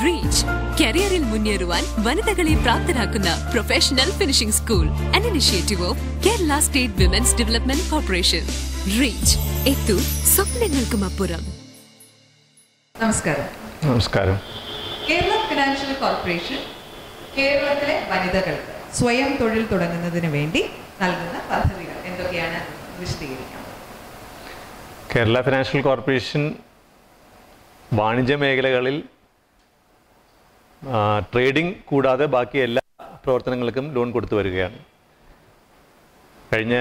Reach കരിയറിൽ മുന്നേറുവാൻ വനിതകളെ പ്രാപ്തരാക്കുന്ന professional finishing school, an initiative of Kerala State Women's Development Corporation. Reach എത്തു സ്വപ്നങ്ങൾക്കും അപ്പുറം. നമസ്കാരം. നമസ്കാരം. കേരള ഫിനാൻഷ്യൽ കോർപ്പറേഷൻ കേരളത്തിലെ വനിതകൾക്ക് സ്വയം തൊഴിൽ തുടങ്ങുന്നതിന് വേണ്ടി നൽകുന്ന പദ്ധതികൾ എന്തൊക്കെയാണ് വിശദീകരിക്കാം? കേരള ഫിനാൻഷ്യൽ കോർപ്പറേഷൻ വാണിജ്യ മേഖലകളിൽ ട്രേഡിംഗ് കൂടാതെ ബാക്കി എല്ലാ പ്രവർത്തനങ്ങൾക്കും ലോൺ കൊടുത്തു വരികയാണ്. കഴിഞ്ഞ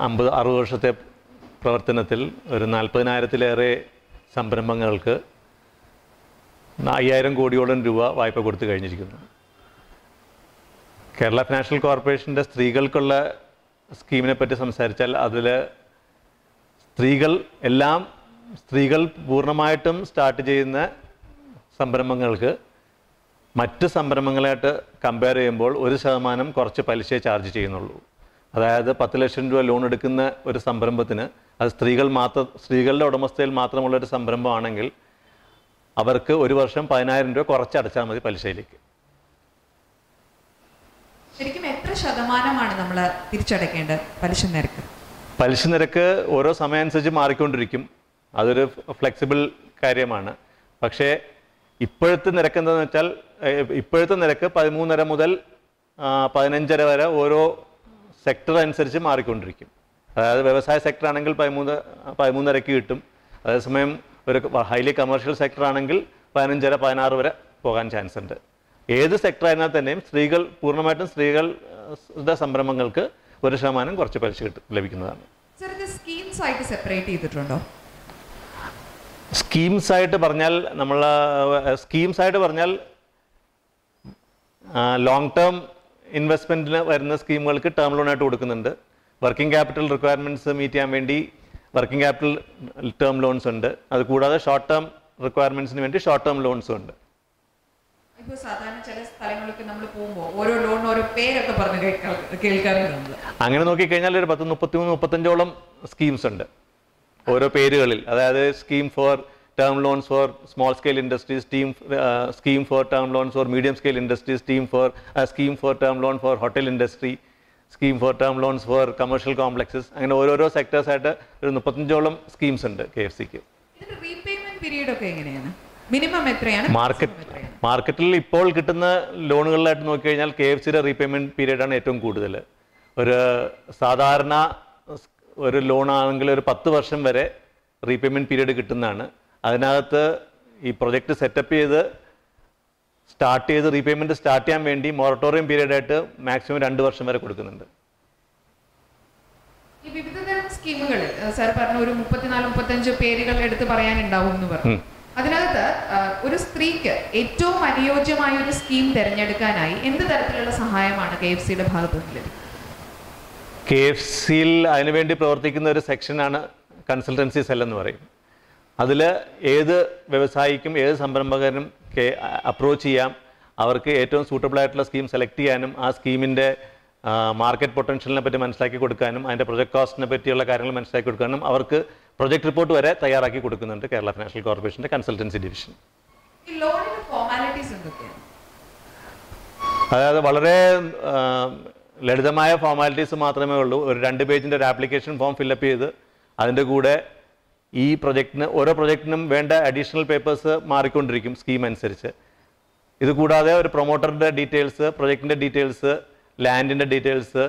50-60 വർഷത്തെ പ്രവർത്തനത്തിൽ ഒരു 40,000-ലേറെ സംരംഭങ്ങൾക്ക് 5,000 കോടിയോളം രൂപ വായ്പ കൊടുത്തു കഴിഞ്ഞിരിക്കുന്നു. കേരള ഫിനാൻഷ്യൽ കോർപ്പറേഷൻ്റെ സ്ത്രീകൾക്കുള്ള സ്കീമിനെ പറ്റി സംസാരിച്ചാൽ അതിൽ സ്ത്രീകൾ പൂർണ്ണമായിട്ടും സ്റ്റാർട്ട് ചെയ്യുന്ന സംരംഭങ്ങൾക്ക് മറ്റ് സംരംഭങ്ങളായിട്ട് കമ്പയർ ചെയ്യുമ്പോൾ 1% കുറച്ച് പലിശയെ ചാർജ് ചെയ്യുന്നുള്ളൂ. അതായത് 10 ലക്ഷം രൂപ ലോൺ എടുക്കുന്ന ഒരു സംരംഭത്തിന് അത് സ്ത്രീകളുടെ ഉടമസ്ഥയിൽ മാത്രമുള്ളൊരു സംരംഭമാണെങ്കിൽ അവർക്ക് ഒരു വർഷം 10,000 രൂപ കുറച്ച് അടച്ചാൽ മതി പലിശയിലേക്ക്. ശരിക്കും എത്ര ശതമാനമാണ് നമ്മൾ തിരിച്ചടയ്ക്കേണ്ട പലിശ നിരക്ക്? പലിശ നിരക്ക് ഓരോ സമയമനുസരിച്ച് മാറിക്കൊണ്ടിരിക്കും. അതൊരു ഫ്ലെക്സിബിൾ കാര്യമാണ്. പക്ഷേ ഇപ്പോഴത്തെ നിരക്ക് എന്താണെന്ന് വെച്ചാൽ ഇപ്പോഴത്തെ നിരക്ക് 13.5 മുതൽ 15.5 വരെ ഓരോ സെക്ടർ അനുസരിച്ച് മാറിക്കൊണ്ടിരിക്കും. അതായത് വ്യവസായ സെക്ടർ ആണെങ്കിൽ 13.5 കിട്ടും. അതേസമയം ഒരു ഹൈലി കമേഴ്ഷ്യൽ സെക്ടർ ആണെങ്കിൽ 15.5-16 വരെ പോകാൻ ചാൻസ് ഉണ്ട്. ഏത് സെക്ടർ ആയിരുന്നാൽ തന്നെയും പൂർണ്ണമായിട്ടും സ്ത്രീകളുടെ സംരംഭങ്ങൾക്ക് 1% കുറച്ച് പലിശ ലഭിക്കുന്നതാണ്. സ്കീംസ് ആയിട്ട് സെപ്പറേറ്റ് ചെയ്തിട്ടുണ്ടോ? സ്കീംസ് ആയിട്ട് പറഞ്ഞാൽ ലോങ് ടേം ഇൻവെസ്റ്റ്മെൻറ്റിന് വരുന്ന സ്കീമുകൾക്ക് ടേം ലോണായിട്ട് കൊടുക്കുന്നുണ്ട്. വർക്കിംഗ് ക്യാപിറ്റൽ റിക്വയർമെൻറ്റ്സ് മീറ്റ് ചെയ്യാൻ വേണ്ടി വർക്കിംഗ് ക്യാപിറ്റൽ ടേം ലോൺസ് ഉണ്ട്. അതുകൂടാതെ ഷോർട്ട് ടേം റിക്വയർമെൻറ്റ്സിന് വേണ്ടി ഷോർട്ട് ടേം ലോൺസും ഉണ്ട്. ഇപ്പോൾ സാധാരണ ചില സ്ഥലങ്ങളിലേക്ക് നമ്മൾ പോകുമ്പോൾ ഓരോ ലോൺ ഓരോ പേരൊക്കെ പറഞ്ഞ് കേൾക്കാറുണ്ട്. അങ്ങനെ നോക്കിക്കഴിഞ്ഞാൽ ഒരു 33-35ഓളം സ്കീംസ് ഉണ്ട് ഓരോ പേരുകളിൽ. അതായത് scheme for term loans four small scale industries, scheme for term loans four medium scale industries, scheme for term loan for hotel industry, scheme for term loans four commercial complexes. അങ്ങനെ ഓരോരോ സെക്ടേഴ്സായിട്ട് ഒരു 35ഓളം schemes ഉണ്ട് KFCക്ക്. Repayment period ഒക്കെ എങ്ങനെയാണ്? Minimum എത്രയാണ്? മാർക്കറ്റിൽ ഇപ്പോൾ കിട്ടുന്ന ലോണുകളിലായിട്ട് നോക്കിക്കഴിഞ്ഞാൽ KFCയുടെ റീപേയ്മെന്റ് പീരീഡാണ് ഏറ്റവും കൂടുതൽ. ഒരു സാധാരണ ഒരു ലോണാണെങ്കിൽ ഒരു 10 വർഷം വരെ റീപേയ്മെന്റ് പീരീഡ് കിട്ടുന്നതാണ്. അതിനകത്ത് ഈ പ്രൊജക്റ്റ് സെറ്റപ്പ് ചെയ്ത് റീപേയ്മെന്റ് സ്റ്റാർട്ട് ചെയ്യാൻ വേണ്ടി മൊറട്ടോറിയം പീരീഡായിട്ട് മാക്സിമം 2 വർഷം വരെ കൊടുക്കുന്നുണ്ട്. ഈ വിവിധതരം സ്കീമുകളിൽ സാർ പറഞ്ഞ ഒരു 34-35 പേരുകൾ എടുത്ത് പറയാനുണ്ടാവും എന്ന് പറഞ്ഞു. അതിനകത്ത് ഒരു സ്ത്രീക്ക് ഏറ്റവും അനുയോജ്യമായ ഒരു സ്കീം തിരഞ്ഞെടുക്കാനായി എന്ത് തരത്തിലുള്ള സഹായമാണ് KFCയുടെ ഭാഗത്തു നിന്ന് ലഭിക്കുന്നത്? KFCയിൽ അതിനുവേണ്ടി പ്രവർത്തിക്കുന്ന ഒരു സെക്ഷനാണ് കൺസൾട്ടൻസി സെൽ എന്ന് പറയും. അതിൽ ഏത് വ്യവസായിക്കും ഏത് സംരംഭകനും അപ്രോച്ച് ചെയ്യാം. അവർക്ക് ഏറ്റവും സൂട്ടബിൾ ആയിട്ടുള്ള സ്കീം സെലക്ട് ചെയ്യാനും ആ സ്കീമിൻ്റെ മാർക്കറ്റ് പൊട്ടൻഷ്യലിനെ പറ്റി മനസ്സിലാക്കി കൊടുക്കാനും അതിൻ്റെ പ്രൊജക്ട് കോസ്റ്റിനെ പറ്റിയുള്ള കാര്യങ്ങൾ മനസ്സിലാക്കി കൊടുക്കാനും അവർക്ക് പ്രൊജക്ട് റിപ്പോർട്ട് വരെ തയ്യാറാക്കി കൊടുക്കുന്നുണ്ട് കേരള ഫിനാൻഷ്യൽ കോർപ്പറേഷൻ്റെ കൺസൾട്ടൻസി ഡിവിഷൻ. അതായത് വളരെ ലളിതമായ ഫോർമാലിറ്റീസ് മാത്രമേ ഉള്ളൂ. ഒരു 2 പേജിൻ്റെ ഒരു ആപ്ലിക്കേഷൻ ഫോം ഫില്ലപ്പ് ചെയ്ത് അതിൻ്റെ കൂടെ ഈ ഓരോ പ്രൊജക്റ്റിനും വേണ്ട അഡീഷണൽ പേപ്പേഴ്സ് മാറിക്കൊണ്ടിരിക്കും സ്കീം അനുസരിച്ച്. ഇതുകൂടാതെ ഒരു പ്രൊമോട്ടറിൻ്റെ ഡീറ്റെയിൽസ്, പ്രൊജക്റ്റിൻ്റെ ഡീറ്റെയിൽസ്, ലാൻഡിൻ്റെ ഡീറ്റെയിൽസ്,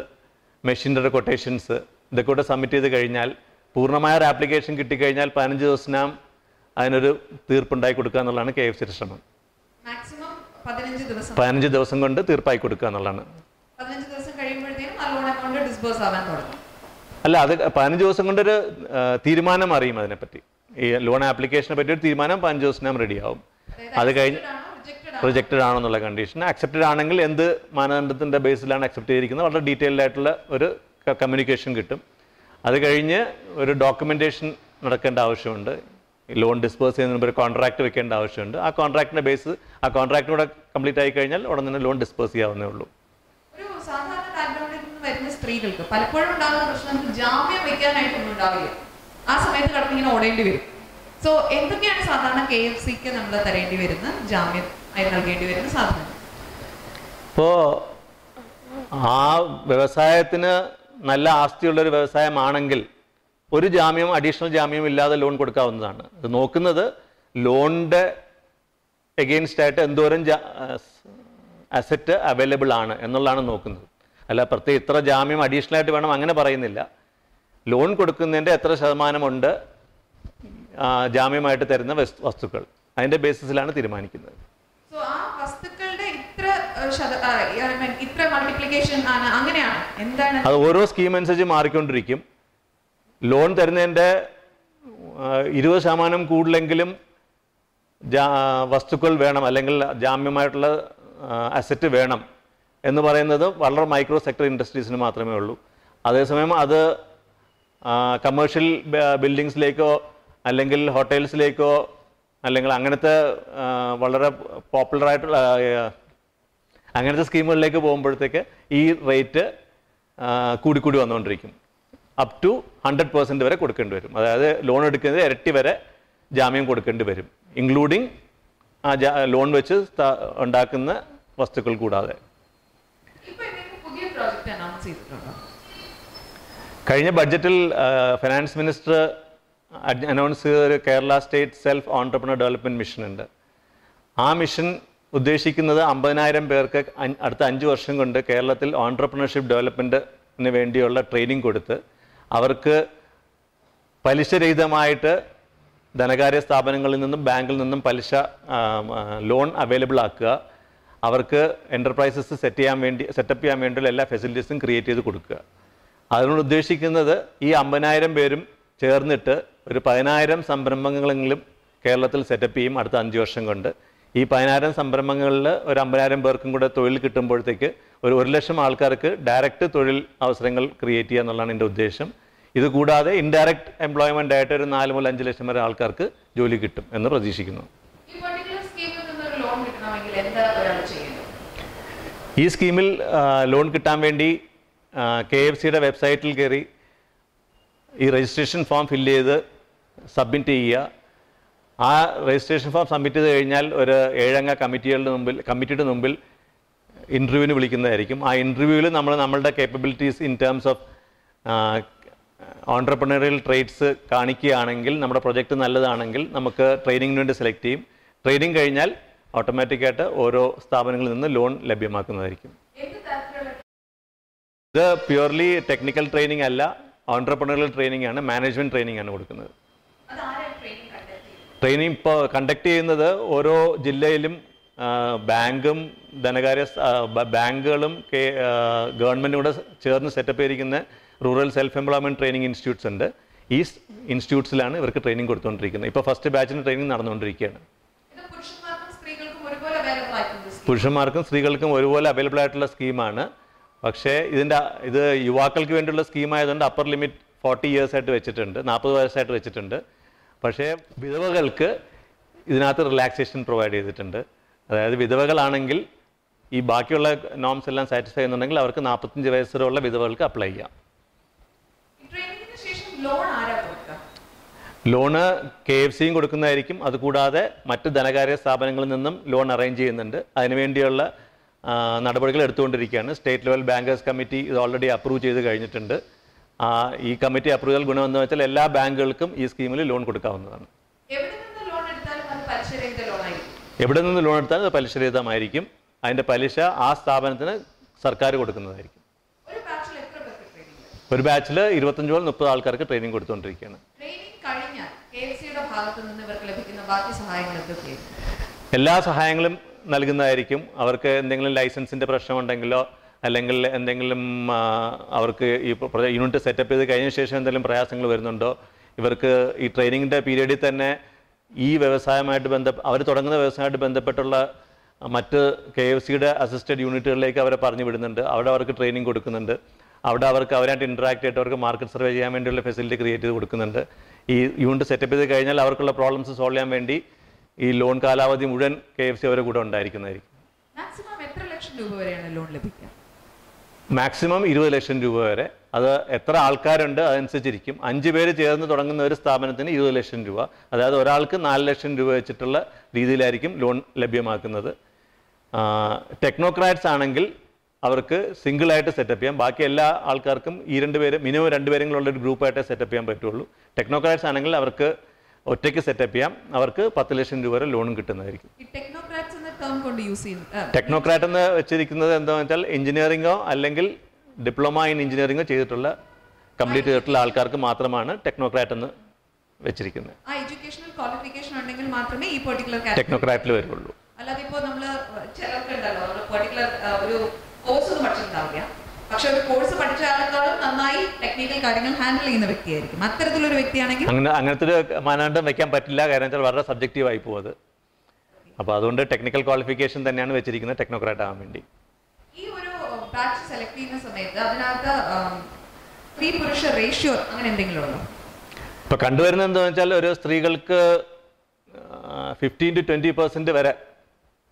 മെഷീനറി കൊട്ടേഷൻസ് ഇതൊക്കെ കൂടെ സബ്മിറ്റ് ചെയ്ത് കഴിഞ്ഞാൽ പൂർണ്ണമായ ഒരു ആപ്ലിക്കേഷൻ കിട്ടിക്കഴിഞ്ഞാൽ 15 ദിവസത്തിനകം അതിനൊരു തീർപ്പുണ്ടായി കൊടുക്കുക എന്നുള്ളതാണ് KFCയുടെ ശ്രമം. 15 ദിവസം കൊണ്ട് തീർപ്പായി കൊടുക്കുക എന്നുള്ളതാണ്. അല്ല, അത് 15 ദിവസം കൊണ്ടൊരു തീരുമാനം അറിയും അതിനെപ്പറ്റി. ഈ ലോൺ ആപ്ലിക്കേഷനെ പറ്റി ഒരു തീരുമാനം 15 ദിവസത്തിനകം റെഡിയാവും. അത് കഴിഞ്ഞ് റിജക്റ്റഡ് ആണോ എന്നുള്ള കണ്ടീഷൻ, അക്സെപ്റ്റഡ് ആണെങ്കിൽ എന്ത് മാനദണ്ഡത്തിൻ്റെ ബേസിലാണ് അക്സെപ്റ്റ് ചെയ്തിരിക്കുന്നത് വളരെ ഡീറ്റെയിൽഡ് ആയിട്ടുള്ള ഒരു കമ്മ്യൂണിക്കേഷൻ കിട്ടും. അത് കഴിഞ്ഞ് ഒരു ഡോക്യുമെൻറ്റേഷൻ നടക്കേണ്ട ആവശ്യമുണ്ട്. ലോൺ ഡിസ്പേഴ്സ് ചെയ്യുന്നതിന് മുമ്പ് ഒരു കോൺട്രാക്ട് വെക്കേണ്ട ആവശ്യമുണ്ട്. ആ കോൺട്രാക്റ്റിൻ്റെ ബേസ് ആ കോൺട്രാക്റ്റിലൂടെ കംപ്ലീറ്റ് ആയി കഴിഞ്ഞാൽ ഉടൻ തന്നെ ലോൺ ഡിസ്പേഴ്സ് ചെയ്യാവുന്നേ ഉള്ളൂ. ഒരു സാധാരണ ബാക്ക്ഗ്രൗണ്ടിൽ നിന്ന് വരുന്ന സ്ത്രീകൾക്ക് പലപ്പോഴും ഉണ്ടാകുന്ന പ്രശ്നം ജാമ്യം വെക്കാനായിട്ടൊന്നും ഉണ്ടാവില്ല. ആ സമയത്ത് കടന്നിങ്ങനെ ഓടേണ്ടി വരും. സോ എന്തൊക്കെയാണ് സാധാരണ KFCക്ക് നമ്മൾ തരേണ്ടി വരുന്ന ജാമ്യം ആയി നൽകേണ്ടി വരുന്ന സാധനം? ഇപ്പോൾ ആ വ്യവസായത്തിന് നല്ല ആസ്തിയുള്ളൊരു വ്യവസായമാണെങ്കിൽ ഒരു ജാമ്യം, അഡീഷണൽ ജാമ്യം ഇല്ലാതെ ലോൺ കൊടുക്കാവുന്നതാണ്. ഇത് നോക്കുന്നത് ലോണിൻ്റെ എഗെയിൻസ്റ്റ് ആയിട്ട് എന്തോരം അസറ്റ് അവൈലബിൾ ആണ് എന്നുള്ളതാണ് നോക്കുന്നത്. അല്ല പ്രത്യേക ഇത്ര ജാമ്യം അഡീഷണൽ ആയിട്ട് വേണം അങ്ങനെ പറയുന്നില്ല. ലോൺ കൊടുക്കുന്നതിൻ്റെ എത്ര ശതമാനമുണ്ട് ജാമ്യമായിട്ട് തരുന്ന വസ്തുക്കൾ, അതിൻ്റെ ബേസിസിലാണ് തീരുമാനിക്കുന്നത്. അത് ഓരോ സ്കീം അനുസരിച്ച് മാറിക്കൊണ്ടിരിക്കും. ലോൺ തരുന്നതിൻ്റെ 20% കൂടുതലെങ്കിലും വസ്തുക്കൾ വേണം, അല്ലെങ്കിൽ ജാമ്യമായിട്ടുള്ള അസറ്റ് വേണം എന്ന് പറയുന്നത് വളരെ മൈക്രോ സെക്ടർ ഇൻഡസ്ട്രീസിന് മാത്രമേ ഉള്ളൂ. അതേസമയം അത് കമേഴ്ഷ്യൽ ബിൽഡിങ്സിലേക്കോ അല്ലെങ്കിൽ ഹോട്ടൽസിലേക്കോ അല്ലെങ്കിൽ അങ്ങനത്തെ വളരെ പോപ്പുലറായിട്ടുള്ള അങ്ങനത്തെ സ്കീമുകളിലേക്ക് പോകുമ്പോഴത്തേക്ക് ഈ റേറ്റ് കൂടിക്കൂടി വന്നുകൊണ്ടിരിക്കും. അപ് ടു 100% വരെ കൊടുക്കേണ്ടി വരും. അതായത് ലോൺ എടുക്കുന്നത് ഇരട്ടി വരെ ജാമ്യം കൊടുക്കേണ്ടി വരും, ഇൻക്ലൂഡിങ് ആ ലോൺ വെച്ച് ഉണ്ടാക്കുന്ന വസ്തുക്കൾ കൂടാതെ. കഴിഞ്ഞ ബഡ്ജറ്റിൽ ഫിനാൻസ് മിനിസ്റ്റർ അനൗൺസ് ചെയ്തൊരു Kerala state self entrepreneur development mission ഉണ്ട്. ആ മിഷൻ ഉദ്ദേശിക്കുന്നത് 50,000 പേർക്ക് അടുത്ത 5 വർഷം കൊണ്ട് കേരളത്തിൽ ഓൺട്രപ്രണർഷിപ്പ് ഡെവലപ്മെൻറ്റിന് വേണ്ടിയുള്ള ട്രെയിനിങ് കൊടുത്ത് അവർക്ക് പലിശരഹിതമായിട്ട് ധനകാര്യ സ്ഥാപനങ്ങളിൽ നിന്നും ബാങ്കിൽ നിന്നും പലിശ ലോൺ അവൈലബിൾ ആക്കുക, അവർക്ക് എൻ്റർപ്രൈസസ് സെറ്റപ്പ് ചെയ്യാൻ വേണ്ടിയുള്ള എല്ലാ ഫെസിലിറ്റീസും ക്രിയേറ്റ് ചെയ്ത് കൊടുക്കുക. അതിനോട് ഉദ്ദേശിക്കുന്നത് ഈ 50,000 പേരും ചേർന്നിട്ട് ഒരു 10,000 സംരംഭങ്ങളെങ്കിലും കേരളത്തിൽ സെറ്റപ്പ് ചെയ്യും അടുത്ത 5 വർഷം കൊണ്ട്. ഈ 10,000 സംരംഭങ്ങളിൽ ഒരു 50,000 പേർക്കും കൂടെ തൊഴിൽ കിട്ടുമ്പോഴത്തേക്ക് ഒരു 1,00,000 ആൾക്കാർക്ക് ഡയറക്റ്റ് തൊഴിൽ അവസരങ്ങൾ ക്രിയേറ്റ് ചെയ്യുക എന്നുള്ളതാണ് എൻ്റെ ഉദ്ദേശം. ഇത് കൂടാതെ ഇൻഡയറക്റ്റ് എംപ്ലോയ്മെൻ്റ് ആയിട്ട് ഒരു 4 മുതൽ 5 ലക്ഷം വരെ ആൾക്കാർക്ക് ജോലി കിട്ടും എന്ന് പ്രതീക്ഷിക്കുന്നു. ഈ സ്കീമിൽ ലോൺ കിട്ടാൻ വേണ്ടി KFCയുടെ വെബ്സൈറ്റിൽ കയറി ഈ രജിസ്ട്രേഷൻ ഫോം ഫില്ല് ചെയ്ത് സബ്മിറ്റ് ചെയ്യുക. ആ രജിസ്ട്രേഷൻ ഫോം സബ്മിറ്റ് ചെയ്ത് കഴിഞ്ഞാൽ ഒരു 7 അംഗ കമ്മിറ്റിയുടെ മുമ്പിൽ ഇൻ്റർവ്യൂവിന് വിളിക്കുന്നതായിരിക്കും. ആ ഇൻ്റർവ്യൂവിൽ നമ്മളുടെ capabilities in terms of entrepreneurial trades കാണിക്കുകയാണെങ്കിൽ, നമ്മുടെ പ്രൊജക്റ്റ് നല്ലതാണെങ്കിൽ നമുക്ക് ട്രെയിനിങ്ങിന് വേണ്ടി സെലക്ട് ചെയ്യും. ട്രെയിനിങ് കഴിഞ്ഞാൽ ഓട്ടോമാറ്റിക്കായിട്ട് ഓരോ സ്ഥാപനങ്ങളിൽ നിന്ന് ലോൺ ലഭ്യമാക്കുന്നതായിരിക്കും. ഇത് പ്യുവർലി ടെക്നിക്കൽ ട്രെയിനിങ് അല്ല, ഓൺട്രപ്രണറിയൽ ട്രെയിനിങ് ആണ്, മാനേജ്മെൻറ്റ് ട്രെയിനിങ് ആണ് കൊടുക്കുന്നത്. ട്രെയിനിങ് ഇപ്പോൾ കണ്ടക്ട് ചെയ്യുന്നത് ഓരോ ജില്ലയിലും ബാങ്കും ബാങ്കുകളും ഗവൺമെൻറ്റും കൂടെ ചേർന്ന് സെറ്റപ്പ് ചെയ്തിരിക്കുന്ന rural self employment training institutes ഉണ്ട്. ഈ ഇൻസ്റ്റിറ്റ്യൂട്ട്സിലാണ് ഇവർക്ക് ട്രെയിനിങ് കൊടുത്തുകൊണ്ടിരിക്കുന്നത്. ഇപ്പോൾ ഫസ്റ്റ് ബാച്ചിന് ട്രെയിനിങ് നടന്നുകൊണ്ടിരിക്കുകയാണ്. പുരുഷന്മാർക്കും സ്ത്രീകൾക്കും ഒരുപോലെ അവൈലബിൾ ആയിട്ടുള്ള സ്കീമാണ്. പക്ഷേ ഇത് യുവാക്കൾക്ക് വേണ്ടിയുള്ള സ്കീമായതുകൊണ്ട് അപ്പർ ലിമിറ്റ് 40 years ആയിട്ട് വെച്ചിട്ടുണ്ട്, 40 വയസ്സായിട്ട് വെച്ചിട്ടുണ്ട്. പക്ഷേ വിധവകൾക്ക് ഇതിനകത്ത് റിലാക്സേഷൻ പ്രൊവൈഡ് ചെയ്തിട്ടുണ്ട്. അതായത് വിധവകളാണെങ്കിൽ ഈ ബാക്കിയുള്ള നോംസ് എല്ലാം സാറ്റിസ്ഫൈ ചെയ്യുന്നുണ്ടെങ്കിൽ അവർക്ക് 45 വയസ്സ് വരെയുള്ള വിധവകൾക്ക് അപ്ലൈ ചെയ്യാം. ലോണ് KFCയും കൊടുക്കുന്നതായിരിക്കും. അതുകൂടാതെ മറ്റ് ധനകാര്യ സ്ഥാപനങ്ങളിൽ നിന്നും ലോൺ അറേഞ്ച് ചെയ്യുന്നുണ്ട്. അതിനുവേണ്ടിയുള്ള നടപടികൾ എടുത്തുകൊണ്ടിരിക്കുകയാണ്. സ്റ്റേറ്റ് ലെവൽ ബാങ്കേഴ്സ് കമ്മിറ്റി ഇത് ഓൾറെഡി അപ്രൂവ് ചെയ്ത് കഴിഞ്ഞിട്ടുണ്ട്. ഈ കമ്മിറ്റി അപ്രൂവൽ ഗുണമെന്ന് വെച്ചാൽ എല്ലാ ബാങ്കുകൾക്കും ഈ സ്കീമിൽ ലോൺ കൊടുക്കാവുന്നതാണ്. എവിടെ നിന്ന് ലോൺ എടുത്താലും അത് പലിശരഹിതമായിരിക്കും. അതിൻ്റെ പലിശ ആ സ്ഥാപനത്തിന് സർക്കാർ കൊടുക്കുന്നതായിരിക്കും. ഒരു ബാച്ചിൽ 25 മുതൽ 30 ആൾക്കാർക്ക് ട്രെയിനിങ് കൊടുത്തുകൊണ്ടിരിക്കുകയാണ്. എല്ലാ സഹായങ്ങളും നൽകുന്നതായിരിക്കും. അവർക്ക് എന്തെങ്കിലും ലൈസൻസിൻ്റെ പ്രശ്നമുണ്ടെങ്കിലോ അല്ലെങ്കിൽ എന്തെങ്കിലും അവർക്ക് ഈ യൂണിറ്റ് സെറ്റപ്പ് ചെയ്ത് കഴിഞ്ഞ ശേഷം എന്തെങ്കിലും പ്രയാസങ്ങൾ വരുന്നുണ്ടോ, ഇവർക്ക് ഈ ട്രെയിനിങ്ങിൻ്റെ പീരീഡിൽ തന്നെ ഈ വ്യവസായമായിട്ട് അവർ തുടങ്ങുന്ന വ്യവസായമായിട്ട് ബന്ധപ്പെട്ടുള്ള മറ്റ് KFCയുടെ അസിസ്റ്റഡ് യൂണിറ്റുകളിലേക്ക് അവരെ പറഞ്ഞു വിടുന്നുണ്ട്. അവിടെ അവർക്ക് ട്രെയിനിങ് കൊടുക്കുന്നുണ്ട്. അവിടെ അവരായിട്ട് ഇൻട്രാക്ട് ചെയ്തിട്ട് അവർക്ക് മാർക്കറ്റ് സർവേ ചെയ്യാൻ വേണ്ടിയുള്ള ഫെസിലിറ്റി ക്രിയേറ്റ് ചെയ്ത് കൊടുക്കുന്നുണ്ട്. ഈ യൂണിറ്റ് സെറ്റപ്പ് ചെയ്ത് കഴിഞ്ഞാൽ അവർക്കുള്ള പ്രോബ്ലംസ് സോൾവ് ചെയ്യാൻ വേണ്ടി ഈ ലോൺ കാലാവധി മുഴുവൻ KFC അവരുടെ കൂടെ ഉണ്ടായിരിക്കുന്നതായിരിക്കും. മാക്സിമം 20 ലക്ഷം രൂപ വരെ. അത് എത്ര ആൾക്കാരുണ്ട് അതനുസരിച്ചിരിക്കും. 5 പേര് ചേർന്ന് തുടങ്ങുന്ന ഒരു സ്ഥാപനത്തിന് 20 ലക്ഷം രൂപ, അതായത് ഒരാൾക്ക് 4 ലക്ഷം രൂപ വെച്ചിട്ടുള്ള രീതിയിലായിരിക്കും ലോൺ ലഭ്യമാക്കുന്നത്. ടെക്നോക്രാറ്റ്സ് ആണെങ്കിൽ അവർക്ക് സിംഗിളായിട്ട് സെറ്റപ്പ് ചെയ്യാം. ബാക്കി എല്ലാ ആൾക്കാർക്കും ഈ 2 പേര് മിനിമം 2 പേരെങ്കിലുള്ള ഒരു ഗ്രൂപ്പായിട്ടേ സെറ്റപ്പ് ചെയ്യാൻ പറ്റുള്ളൂ. ടെക്നോക്രാറ്റ്സ് ആണെങ്കിൽ അവർക്ക് ഒറ്റയ്ക്ക് സെറ്റപ്പ് ചെയ്യാം. അവർക്ക് 10 ലക്ഷം രൂപ വരെ ലോണും കിട്ടുന്നതായിരിക്കും. ടെക്നോക്രാറ്റ് എന്ന് വെച്ചിരിക്കുന്നത് എന്താണെന്ന് വെച്ചാൽ എഞ്ചിനീയറിംഗോ അല്ലെങ്കിൽ ഡിപ്ലോമ ഇൻ എഞ്ചിനീയറിംഗോ ചെയ്തിട്ടുള്ള കംപ്ലീറ്റ് ചെയ്തിട്ടുള്ള ആൾക്കാർക്ക് മാത്രമാണ് ടെക്നോക്രാറ്റ് എന്ന് വെച്ചിരിക്കുന്നത്. ടെക്നോക്രാറ്റിൽ വരുള്ളൂ. അല്ലാതെ ഇപ്പോൾ നമ്മൾ ചിലർക്കുണ്ടല്ലോ പെർട്ടിക്കുലർ ഒരു കോഴ്സ് ഒന്നും പഠിച്ചിട്ടുണ്ടാവില്ല, പക്ഷെ ഒരു കോഴ്സ് പഠിച്ച ആളുകളും നന്നായി ടെക്നിക്കൽ കാര്യങ്ങൾ ഹാൻഡിൽ ചെയ്യുന്ന വ്യക്തിയായിരിക്കും. അത്തരത്തിലൊരു വ്യക്തിയാണെങ്കിൽ അങ്ങനത്തെ ഒരു മാനദണ്ഡം വെക്കാൻ പറ്റില്ല. കാരണം വെച്ചാൽ വളരെ സബ്ജക്റ്റീവ് ആയി പോകും അത്. അപ്പോൾ അതുകൊണ്ട് ടെക്നിക്കൽ ക്വാളിഫിക്കേഷൻ തന്നെയാണ് വെച്ചിരിക്കുന്നത് ടെക്നോക്രാറ്റ് ആവാൻ വേണ്ടി. ഈ ഒരു ബാച്ച് സെലക്ട് ചെയ്യുന്ന സമയത്ത് അതിനകത്ത് സ്ത്രീ പുരുഷ റേഷ്യോ അങ്ങനെ എന്തെങ്കിലും ഉണ്ടോ? ഇപ്പോൾ കണ്ടുവരുന്നത് എന്താണെന്ന് വെച്ചാൽ ഒരു സ്ത്രീകൾക്ക് 15 to 20% വരെ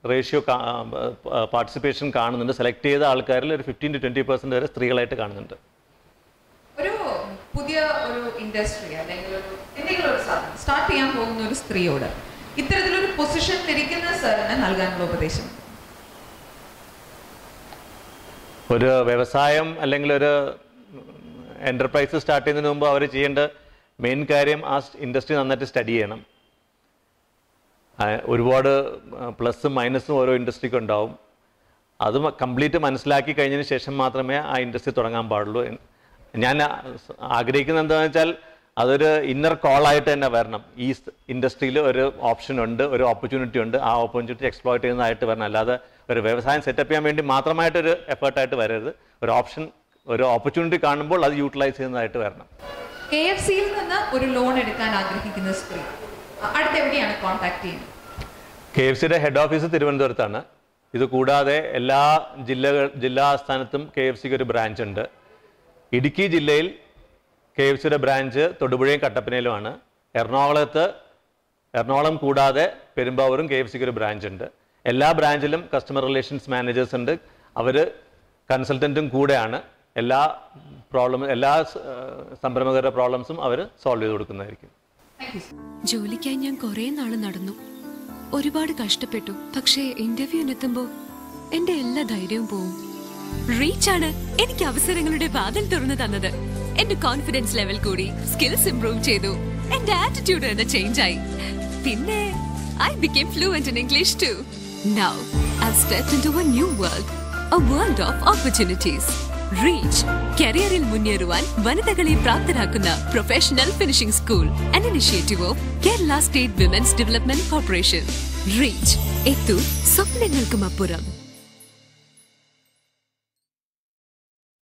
റേഷ്യോ പാർട്ടിസിപ്പേഷൻ കാണുന്നുണ്ട്. സെലക്ട് ചെയ്ത ആൾക്കാരിൽ ഒരു 15 to 20% വരെ സ്ത്രീകളായിട്ട് കാണുന്നുണ്ട്. ഒരു പുതിയ ഒരു ഇൻഡസ്ട്രി അല്ലെങ്കിൽ എന്തെങ്കിലും ഒരു സാധനം സ്റ്റാർട്ട് ചെയ്യാൻ പോകുന്ന ഒരു സ്ത്രീയോട് ഇത്തരത്തിലൊരു പൊസിഷനിൽ ഇരിക്കുന്ന സാറിന് നൽകാനുള്ള ഉപദേശം? ഒരു വ്യവസായം അല്ലെങ്കിൽ ഒരു എൻ്റർപ്രൈസ് സ്റ്റാർട്ട് ചെയ്യുന്നതിന് മുമ്പ് അവർ ചെയ്യേണ്ട മെയിൻ കാര്യം ആ ഇൻഡസ്ട്രി നന്നായിട്ട് സ്റ്റഡി ചെയ്യണം. ഒരുപാട് പ്ലസും മൈനസും ഓരോ ഇൻഡസ്ട്രിക്കും ഉണ്ടാവും. അത് കംപ്ലീറ്റ് മനസ്സിലാക്കി കഴിഞ്ഞതിന് ശേഷം മാത്രമേ ആ ഇൻഡസ്ട്രി തുടങ്ങാൻ പാടുള്ളൂ. ഞാൻ ആഗ്രഹിക്കുന്നത് എന്താണെന്ന് വെച്ചാൽ അതൊരു ഇന്നർ കോളായിട്ട് തന്നെ വരണം. ഈ ഇൻഡസ്ട്രിയിൽ ഒരു ഓപ്ഷൻ ഉണ്ട്, ഒരു ഓപ്പർച്യൂണിറ്റി ഉണ്ട്, ആ ഓപ്പർച്യൂണിറ്റി എക്സ്പ്ലോയിറ്റ് ചെയ്യുന്നതായിട്ട് വരണം. അല്ലാതെ ഒരു വ്യവസായം സെറ്റപ്പ് ചെയ്യാൻ വേണ്ടി മാത്രമായിട്ടൊരു എഫേർട്ടായിട്ട് വരരുത്. ഒരു ഓപ്ഷൻ, ഒരു ഓപ്പർച്യൂണിറ്റി കാണുമ്പോൾ അത് യൂട്ടിലൈസ് ചെയ്യുന്നതായിട്ട് വരണം. KFCയിൽ നിന്ന് ഒരു ലോൺ എടുക്കാൻ ആഗ്രഹിക്കുന്ന സ്ത്രീ അടുത്ത് എവിടെയാണ് കോൺടാക്ട് ചെയ്യുന്നത്? KFCയുടെ ഹെഡ് ഓഫീസ് തിരുവനന്തപുരത്താണ്. ഇത് കൂടാതെ എല്ലാ ജില്ലാ ആസ്ഥാനത്തും KFCക്ക് ഒരു ബ്രാഞ്ച് ഉണ്ട്. ഇടുക്കി ജില്ലയിൽ KFCയുടെ ബ്രാഞ്ച് തൊടുപുഴയും കട്ടപ്പനയിലുമാണ്. എറണാകുളം കൂടാതെ പെരുമ്പാവൂരും KFCക്ക് ഒരു ബ്രാഞ്ച് ഉണ്ട്. എല്ലാ ബ്രാഞ്ചിലും കസ്റ്റമർ റിലേഷൻസ് മാനേജേഴ്സ് ഉണ്ട്. അവർ കൺസൾട്ടൻറ്റും കൂടെയാണ്. എല്ലാ സംരംഭകരുടെ പ്രോബ്ലംസും അവർ സോൾവ് ചെയ്ത് കൊടുക്കുന്നതായിരിക്കും. ജോലിക്കായി ഞാൻ കുറെ നാള് നടന്നു, ഒരുപാട് കഷ്ടപ്പെട്ടു. പക്ഷേ ഇന്റർവ്യൂവിനെത്തുമ്പോ എന്റെ എല്ലാ ധൈര്യവും പോവും. റീച്ചാണ് എനിക്ക് അവസരങ്ങളുടെ വാതിൽ തുറന്നു തന്നത്. എന്റെ കോൺഫിഡൻസ് ലെവൽ കൂടി, സ്കിൽസ് ഇംപ്രൂവ് ചെയ്തു, എന്റെ ആറ്റിറ്റ്യൂഡ് തന്നെ ചേഞ്ച് ആയി. പിന്നെ I became fluent in English too. Now I've stepped into a new world, a world of opportunities. Reach കരിയറിൽ മുന്നേറുവാൻ വനിതകളെ പ്രാപ്തരാക്കുന്ന professional finishing school, an initiative of Kerala State Women's Development Corporation. Reach എത്തു സ്വപ്നങ്ങൾക്കും അപ്പുറം.